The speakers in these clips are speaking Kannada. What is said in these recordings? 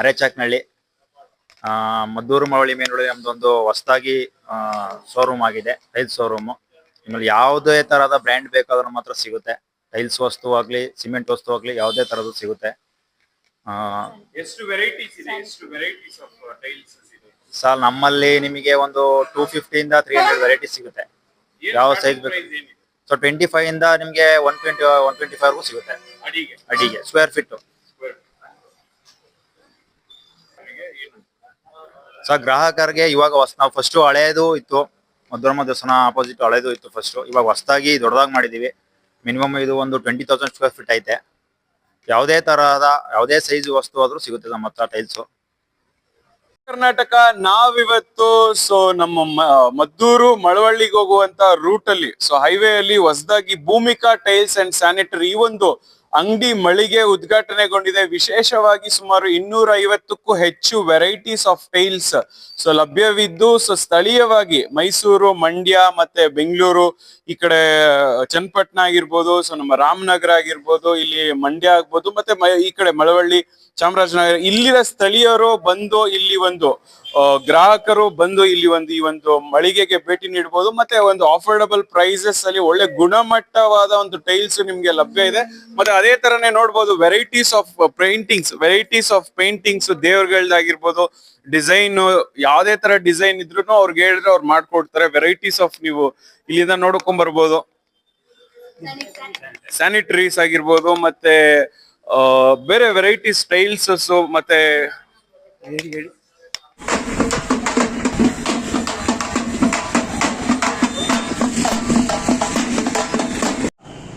ಅರೆಚಾಕ್ನಹಳ್ಳಿ ಮದ್ದೂರು ಮಳವಳ್ಳಿ ಮೇನ್ ರೋಡ್ ನಮ್ದೊಂದು ಹೊಸದಾಗಿ ಶೋರೂಮ್ ಆಗಿದೆ, ಟೈಲ್ಸ್ ಶೋರೂಮ್. ನಿಮ್ಮಲ್ಲಿ ಯಾವುದೇ ತರಹದ ಬ್ರ್ಯಾಂಡ್ ಬೇಕಾದ್ರೂ ಮಾತ್ರ ಸಿಗುತ್ತೆ. ಟೈಲ್ಸ್ ವಸ್ತು ಆಗ್ಲಿ, ಸಿಮೆಂಟ್ ವಸ್ತು ಆಗ್ಲಿ, ಯಾವುದೇ ತರದ್ದು ಸಿಗುತ್ತೆ. ಎಷ್ಟು ವೆರೈಟೀಸ್ ಇದೆ? ಎಷ್ಟು ವೆರೈಟೀಸ್ ಆಫ್ ಟೈಲ್ಸ್ ಇದೆ ಸರ್? ನಮ್ಮಲ್ಲಿ ನಿಮಗೆ ಒಂದು 250 ಇಂದ 300 ವೆರೈಟೀಸ್ ಸಿಗುತ್ತೆ. ಯಾವ ಸೈಜ್ ಬೇಕು? ಸೊ 25 ಇಂದ ನಿಮಗೆ 120 125 ಸಿಗುತ್ತೆ ಅಡಿಗೆ ಸ್ಕ್ವೇರ್ ಫೀಟ್. ಸರ್ ಗ್ರಾಹಕರಿಗೆ ಇವಾಗ ನಾವು ಫಸ್ಟ್ ಹಳೇದು ಇತ್ತು, ಮದ್ದೂರಮ್ಮ ದೇವಸ್ಥಾನ ಆಪೋಸಿಟ್ ಹಳೇದು ಇತ್ತು ಫಸ್ಟ್. ಇವಾಗ ಹೊಸದಾಗಿ ದೊಡ್ಡದಾಗಿ ಮಾಡಿದೀವಿ. ಮಿನಿಮಮ್ ಇದು ಒಂದು 20,000 ಸ್ಕ್ವೇರ್ ಫೀಟ್ ಐತೆ. ಯಾವುದೇ ತರಹದ ಯಾವುದೇ ಸೈಜ್ ವಸ್ತು ಆದ್ರೂ ಸಿಗುತ್ತೆ ನಮ್ಮ ಹತ್ರ ಟೈಲ್ಸ್. ಕರ್ನಾಟಕ ನಾವಿವತ್ತು ನಮ್ಮ ಮದ್ದೂರು ಮಳವಳ್ಳಿಗೆ ಹೋಗುವಂತ ರೂಟ್ ಅಲ್ಲಿ ಹೈವೇ ಅಲ್ಲಿ ಹೊಸದಾಗಿ ಭೂಮಿಕಾ ಟೈಲ್ಸ್ ಅಂಡ್ ಸ್ಯಾನಿಟರಿ ಈ ಒಂದು ಅಂಗಡಿ ಮಳಿಗೆ ಉದ್ಘಾಟನೆಗೊಂಡಿದೆ. ವಿಶೇಷವಾಗಿ ಸುಮಾರು 250ಕ್ಕೂ ಹೆಚ್ಚು ವೆರೈಟೀಸ್ ಆಫ್ ಟೈಲ್ಸ್ ಲಭ್ಯವಿದ್ದು ಸ್ಥಳೀಯವಾಗಿ ಮೈಸೂರು, ಮಂಡ್ಯ ಮತ್ತೆ ಬೆಂಗಳೂರು, ಈ ಕಡೆ ಚನ್ನಪಟ್ಟಣ ಆಗಿರ್ಬೋದು, ನಮ್ಮ ರಾಮನಗರ ಆಗಿರ್ಬೋದು, ಇಲ್ಲಿ ಮಂಡ್ಯ ಆಗ್ಬೋದು, ಮತ್ತೆ ಈ ಕಡೆ ಮಳವಳ್ಳಿ, ಚಾಮರಾಜನಗರ, ಇಲ್ಲಿನ ಸ್ಥಳೀಯರು ಬಂದು ಇಲ್ಲಿ ಒಂದು ಗ್ರಾಹಕರು ಬಂದು ಇಲ್ಲಿ ಈ ಒಂದು ಮಳಿಗೆಗೆ ಭೇಟಿ ನೀಡಬಹುದು. ಮತ್ತೆ ಒಂದು ಅಫೋರ್ಡಬಲ್ ಪ್ರೈಸಸ್ ಅಲ್ಲಿ ಒಳ್ಳೆ ಗುಣಮಟ್ಟವಾದ ಒಂದು ಟೈಲ್ಸ್ ನಿಮ್ಗೆ ಲಭ್ಯ ಇದೆ. ಮತ್ತೆ ಅದೇ ತರನೇ ನೋಡ್ಬೋದು ವೆರೈಟೀಸ್ ಆಫ್ ಪೇಂಟಿಂಗ್ಸ್ ದೇವರುಗಳದಾಗಿರ್ಬೋದು, ಡಿಸೈನ್ ಯಾವ್ದೇ ತರ ಡಿಸೈನ್ ಇದ್ರು ಅವ್ರಿಗೆ ಹೇಳಿದ್ರೆ ಅವ್ರು ಮಾಡ್ಕೊಡ್ತಾರೆ. ವೆರೈಟೀಸ್ ಆಫ್ ನೀವು ಇಲ್ಲಿಂದ ನೋಡ್ಕೊಂಡ್ ಬರ್ಬೋದು. ಸ್ಯಾನಿಟರೀಸ್ ಆಗಿರ್ಬೋದು, ಮತ್ತೆ ಬೇರೆ ವೆರೈಟೀಸ್ ಟೈಲ್ಸ್ ಮತ್ತೆ ಹೇಳಿ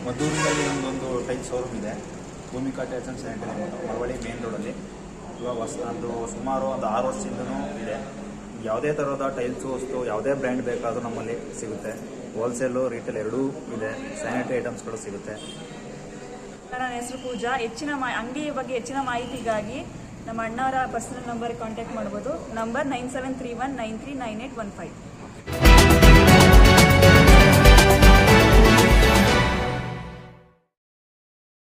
ಮದ್ದೂರಿನಲ್ಲಿ ಒಂದೊಂದು ಟೈಲ್ಸ್ ಶೋರೂಮ್ ಇದೆ, Bhoomika tiles and sanitary Malavalli main ರೋಡಲ್ಲಿ. ಇವಾಗ ಹೊಸದು ಸುಮಾರು ಒಂದು 6 ವರ್ಷದಿಂದನೂ ಇದೆ. ಯಾವುದೇ ಥರದ ಟೈಲ್ಸ್ ವಸ್ತು ಯಾವುದೇ ಬ್ರ್ಯಾಂಡ್ ಬೇಕಾದರೂ ನಮ್ಮಲ್ಲಿ ಸಿಗುತ್ತೆ. ಹೋಲ್ಸೇಲು, ರಿಟೇಲ್ ಎರಡೂ ಇದೆ. ಸ್ಯಾನಿಟರಿ ಐಟಮ್ಸ್ಗಳು ಸಿಗುತ್ತೆ. ನನ್ನ ಹೆಸರು ಪೂಜಾ. ಅಂಗಡಿ ಬಗ್ಗೆ ಹೆಚ್ಚಿನ ಮಾಹಿತಿಗಾಗಿ ನಮ್ಮ ಅಣ್ಣವರ ಪರ್ಸನಲ್ ನಂಬರ್ಗೆ ಕಾಂಟ್ಯಾಕ್ಟ್ ಮಾಡ್ಬೋದು. ನಂಬರ್ 9731939815.